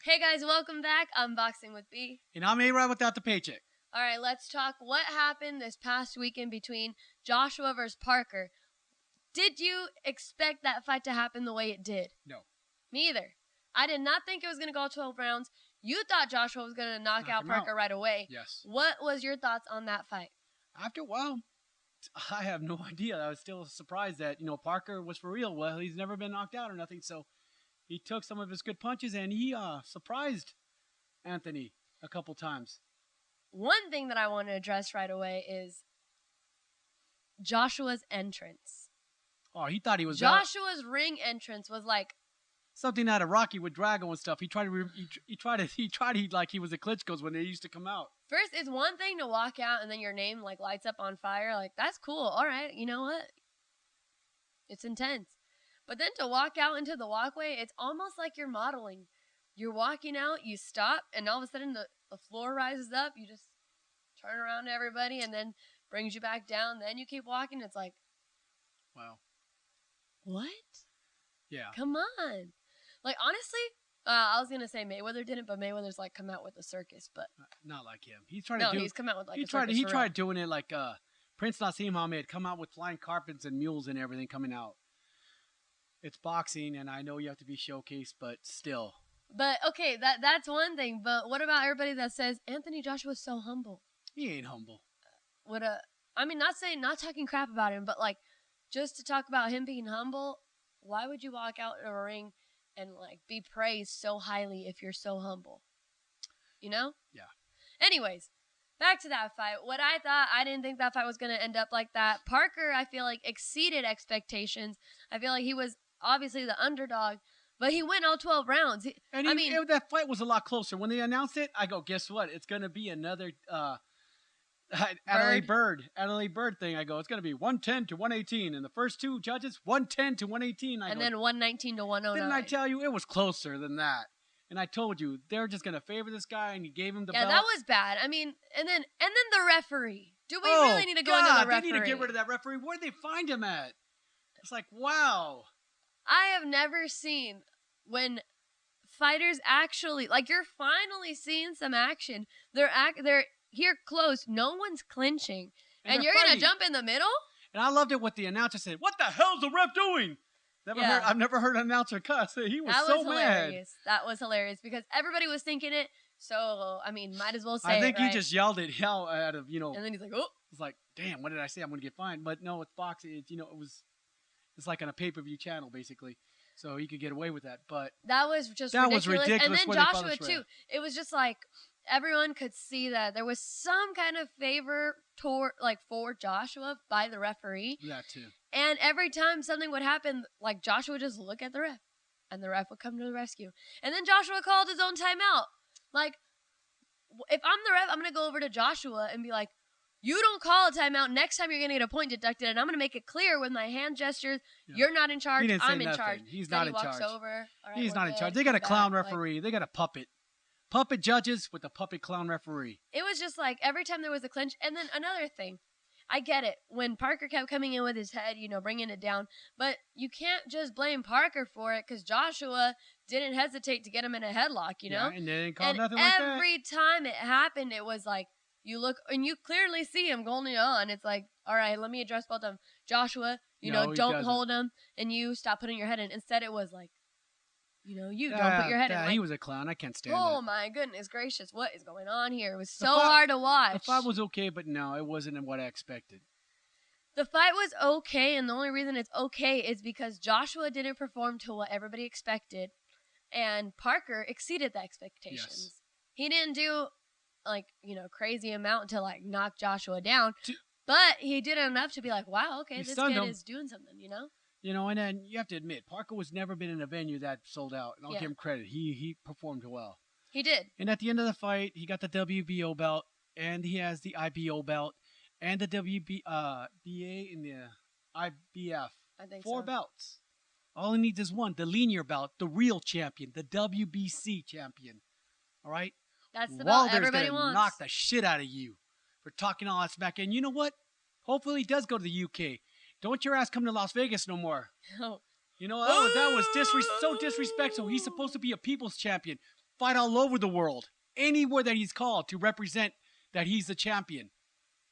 Hey guys, welcome back. Unboxing with B. And I'm A-Rod without the paycheck. All right, let's talk what happened this past weekend between Joshua versus Parker. Did you expect that fight to happen the way it did? No. Me either. I did not think it was going to go 12 rounds. You thought Joshua was going to knock out Parker right away. Yes. What was your thoughts on that fight? After a while, I have no idea. I was still surprised that, Parker was for real. Well, he's never been knocked out or nothing, so he took some of his good punches and he surprised Anthony a couple times. One thing that I want to address right away is Joshua's entrance. Oh, he thought he was Joshua's ring entrance was like something out of Rocky with Drago and stuff. He tried like he was the Klitschko's when they used to come out. First, it's one thing to walk out and then your name like lights up on fire. Like, that's cool. All right, you know what? It's intense. But then to walk out into the walkway, it's almost like you're modeling. You're walking out, you stop, and all of a sudden the floor rises up. You just turn around to everybody and then brings you back down. Then you keep walking. It's like, wow. What? Yeah. Come on. Like, honestly, I was going to say Mayweather didn't, but Mayweather's like come out with a circus, but not like him. He's trying to do. He's come out with like a circus. He tried doing it like Prince Nassim Ahmed, come out with flying carpets and mules and everything coming out. It's boxing, and I know you have to be showcased, but still. But okay, that's one thing. But what about everybody that says Anthony Joshua's so humble? He ain't humble. Not talking crap about him, but like just to talk about him being humble. Why would you walk out in a ring and like be praised so highly if you're so humble? You know? Yeah. Anyways, back to that fight. What I thought, I didn't think that fight was going to end up like that. Parker, I feel like, exceeded expectations. I feel like he was obviously the underdog, but he went all 12 rounds. That fight was a lot closer. When they announced it, I go, guess what? It's going to be another Adelaide Bird thing. I go, it's going to be 110 to 118. And the first two judges, 110 to 118. Then 119 to 109. Didn't I tell you? It was closer than that. And I told you, they're just going to favor this guy, and he gave him the belt. Yeah, that was bad. I mean, and then the referee. Do we really need to go into the referee? They need to get rid of that referee. Where'd they find him at? It's like, wow. I have never seen when fighters actually, like, you're finally seeing some action. They're here close. No one's clinching. And you're going to jump in the middle? And I loved it what the announcer said. What the hell's the ref doing? I've never heard an announcer cuss. He was so mad. That was hilarious because everybody was thinking it. So, I mean, might as well say it, I think he just yelled it out of, And then he's like, oh. It's like, damn, what did I say? I'm going to get fined. But no, it's boxing. It's like on a pay-per-view channel, basically. So he could get away with that. But that was just ridiculous. And then Joshua, too. It was just like everyone could see that there was some kind of favor for Joshua by the referee. That, too. And every time something would happen, like Joshua would just look at the ref. And the ref would come to the rescue. And then Joshua called his own timeout. Like, if I'm the ref, I'm going to go over to Joshua and be like, you don't call a timeout. Next time you're going to get a point deducted. And I'm going to make it clear with my hand gestures. Yeah. You're not in charge. I'm in charge. He's not in charge. Over. Right, he's not in charge. They got a clown referee. They got a puppet. Puppet judges with a puppet clown referee. It was just like every time there was a clinch. And then another thing. I get it. When Parker kept coming in with his head, bringing it down. But you can't just blame Parker for it because Joshua didn't hesitate to get him in a headlock, Yeah, and they didn't call nothing like that. Every time it happened, it was like, you look, and you clearly see him going on. It's like, all right, let me address both of them. Joshua, don't hold him, and you stop putting your head in. Instead, it was like, don't put your head in. Like, he was a clown. I can't stand that. Oh, my goodness gracious. What is going on here? It was so hard to watch. The fight was okay, but no, it wasn't what I expected. The fight was okay, and the only reason it's okay is because Joshua didn't perform to what everybody expected, and Parker exceeded the expectations. Yes. He didn't do crazy amount to like knock Joshua down, but he did enough to be like, wow, okay, this kid is doing something, and then you have to admit, Parker was never been in a venue that sold out, and I'll give him credit. He performed well. He did. And at the end of the fight, he got the WBO belt, and he has the IBO belt, and the WBA and the IBF. I think 4 belts. All he needs is one, the linear belt, the real champion, the WBC champion. All right? That's the belt everybody wants. Wilder's going to knock the shit out of you for talking all that smack. And you know what? Hopefully he does go to the UK. Don't your ass come to Las Vegas no more. Oh. That was so disrespectful. He's supposed to be a people's champion. fight all over the world, anywhere that he's called to represent that he's the champion.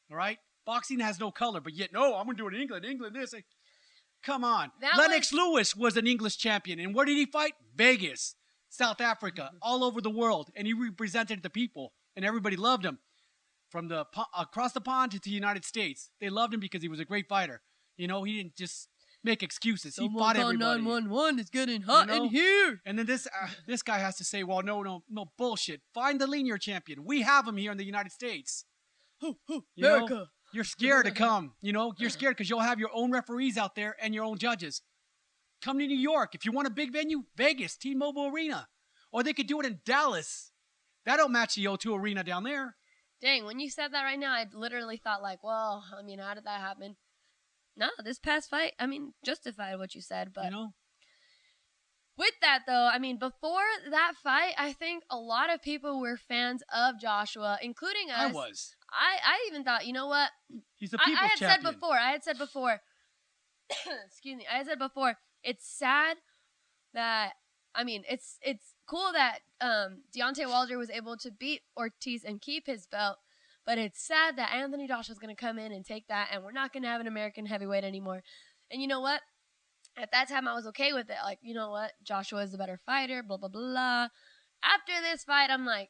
All right? Boxing has no color, but yet, no, I'm going to do it in England. England, this. Come on. Lennox Lewis was an English champion. And where did he fight? Vegas, South Africa, all over the world. And he represented the people, and everybody loved him. From the across the pond to the United States, they loved him because he was a great fighter. You know, he didn't just make excuses. He fought everybody. 911 is getting hot in here. And then this guy has to say, well, no, bullshit. Find the linear champion. We have him here in the United States. America. You're scared to come. You're scared because you'll have your own referees out there and your own judges. Come to New York. If you want a big venue, Vegas, T-Mobile Arena. Or they could do it in Dallas. That don't match the O2 Arena down there. Dang, when you said that right now, I literally thought like, well, I mean, how did that happen? No, this past fight, I mean, justified what you said, but with that though, I mean, before that fight, I think a lot of people were fans of Joshua, including us. I was. I even thought, you know what? He's a people's champion. I had said before, excuse me, I had said before, it's sad that, I mean, it's cool that Deontay Wilder was able to beat Ortiz and keep his belt, but it's sad that Anthony Joshua's going to come in and take that, and we're not going to have an American heavyweight anymore. And you know what? At that time, I was okay with it. Like, you know what? Joshua is the better fighter, blah, blah, blah. After this fight, I'm like,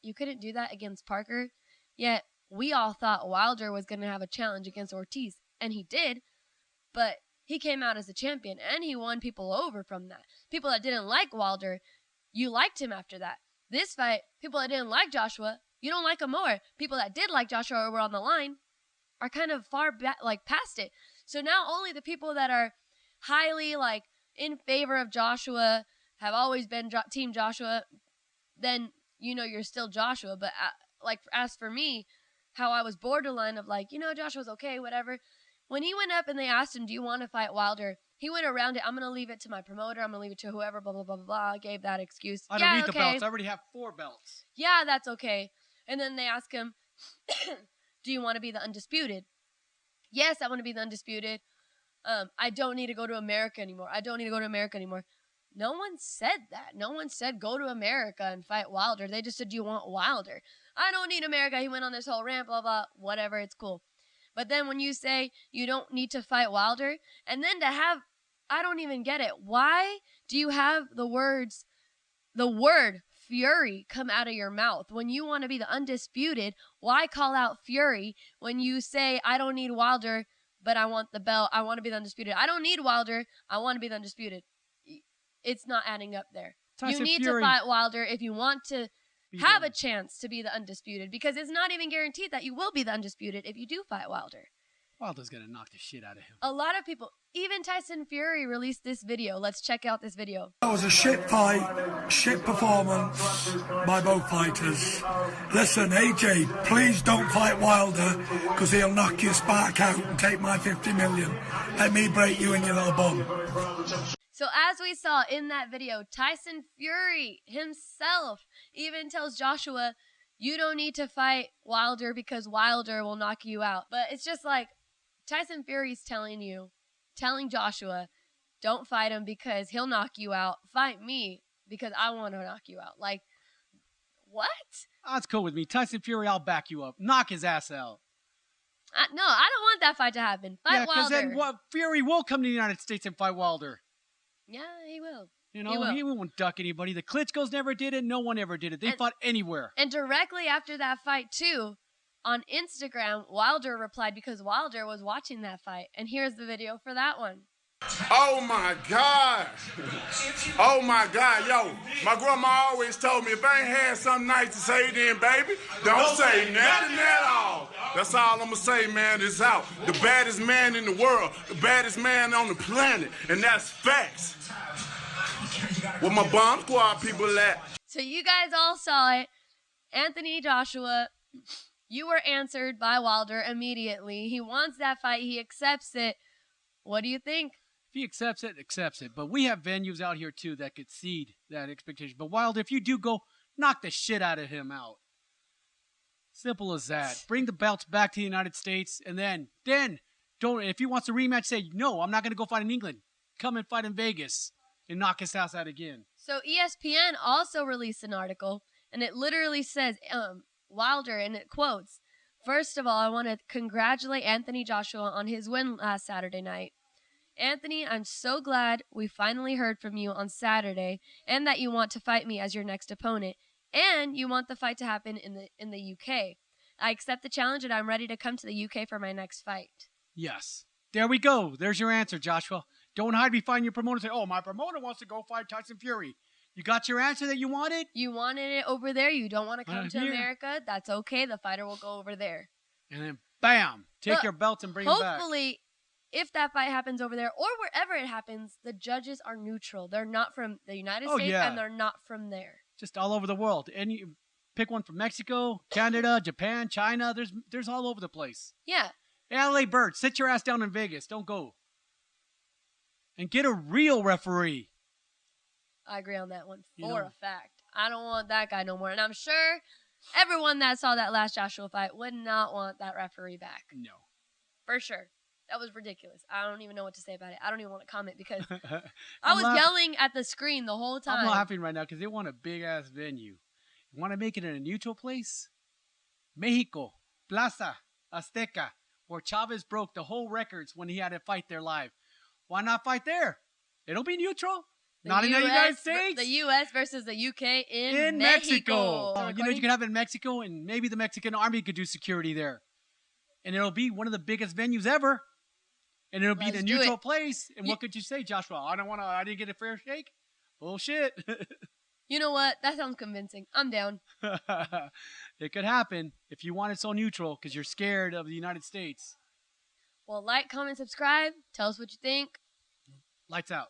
you couldn't do that against Parker. Yet, we all thought Wilder was going to have a challenge against Ortiz, and he did, but he came out as a champion, and he won people over from that. People that didn't like Wilder, you liked him after that. This fight, people that didn't like Joshua, you don't like him more. People that did like Joshua or were on the line are kind of far back, like past it. So now only the people that are highly like in favor of Joshua have always been Team Joshua. Then you're still Joshua. But like as for me, how I was borderline of like Joshua's okay, whatever. When he went up and they asked him, "Do you want to fight Wilder?" He went around it. I'm gonna leave it to my promoter. I'm gonna leave it to whoever. Blah blah blah blah blah. Gave that excuse. I don't need the belts. I already have 4 belts. Yeah, that's okay. And then they ask him, do you want to be the undisputed? Yes, I want to be the undisputed. I don't need to go to America anymore. No one said that. No one said go to America and fight Wilder. They just said, do you want Wilder? I don't need America. He went on this whole rant, blah, blah, whatever. It's cool. But then when you say you don't need to fight Wilder, and then to have, I don't even get it. Why do you have the word Fury come out of your mouth? When you want to be the undisputed, why call out Fury when you say, I don't need Wilder, but I want the belt. I want to be the undisputed. I don't need Wilder. I want to be the undisputed. It's not adding up there. You need to fight Wilder if you want to have a chance to be the undisputed, because it's not even guaranteed that you will be the undisputed if you do fight Wilder. Wilder's going to knock the shit out of him. A lot of people, even Tyson Fury released this video. Let's check out this video. That was a shit fight, shit performance by both fighters. Listen, AJ, please don't fight Wilder, because he'll knock your spark out and take my 50 million. Let me break you in your little bum. So as we saw in that video, Tyson Fury himself even tells Joshua, you don't need to fight Wilder because Wilder will knock you out. But it's just like, Tyson Fury's telling Joshua, don't fight him because he'll knock you out. Fight me because I want to knock you out. Like, what? That's cool with me. Tyson Fury, I'll back you up. Knock his ass out. No, I don't want that fight to happen. Fight Wilder. Yeah, because then Fury will come to the United States and fight Wilder. Yeah, he will. He won't duck anybody. The Klitschko's never did it. No one ever did it. They fought anywhere. And directly after that fight, too, on Instagram, Wilder replied because Wilder was watching that fight. And here's the video for that one. Oh, my God. Oh, my God. Yo, my grandma always told me, if I ain't had something nice to say then, baby, don't say nothing at all. That's all I'm going to say, man, is out. The baddest man in the world, the baddest man on the planet, and that's facts. Where my bomb squad people at? So you guys all saw it. Anthony Joshua, you were answered by Wilder immediately. He wants that fight. He accepts it. What do you think? If he accepts it. But we have venues out here, too, that could exceed that expectation. But Wilder, if you do go, knock the shit out of him out. Simple as that. Bring the belts back to the United States, and then don't. If he wants a rematch, say, no, I'm not going to go fight in England. Come and fight in Vegas and knock his ass out again. So ESPN also released an article, and it literally says, Wilder, and it quotes, "First of all, I want to congratulate Anthony Joshua on his win last Saturday night. Anthony, I'm so glad we finally heard from you on Saturday, and that you want to fight me as your next opponent, and you want the fight to happen in the UK. I accept the challenge, and I'm ready to come to the UK for my next fight." Yes. There we go. There's your answer, Joshua. Don't hide behind your promoter and say, "Oh, my promoter wants to go fight Tyson Fury." You got your answer that you wanted? You wanted it over there. You don't want to come to Here. America. That's okay. The fighter will go over there. And then, bam, take But your belts and bring them back. Hopefully, if that fight happens over there or wherever it happens, the judges are neutral. They're not from the United States, yeah. and they're not from there. Just all over the world. And you pick one from Mexico, Canada, Japan, China. There's all over the place. Yeah. Hey, LA Bird, sit your ass down in Vegas. Don't go. And get a real referee. I agree on that one You for know. a fact. I don't want that guy no more. And I'm sure everyone that saw that last Joshua fight would not want that referee back. No. For sure. That was ridiculous. I don't even know what to say about it. I don't even want to comment because I I'm was yelling at the screen the whole time. I'm laughing right now because they want a big-ass venue. You want to make it in a neutral place? Mexico, Plaza Azteca, where Chavez broke the whole records when he had to fight there live. Why not fight there? It'll be neutral. Not in the United States. The U.S. versus the UK in Mexico. Mexico. You know, you could have it in Mexico, and maybe the Mexican army could do security there. And it'll be one of the biggest venues ever. And it'll be in a Let's do neutral it. place. And what could you say, Joshua? I didn't get a fair shake? Bullshit. You know what? That sounds convincing. I'm down. It could happen if you want it so neutral because you're scared of the United States. Well, like, comment, subscribe. Tell us what you think. Lights out.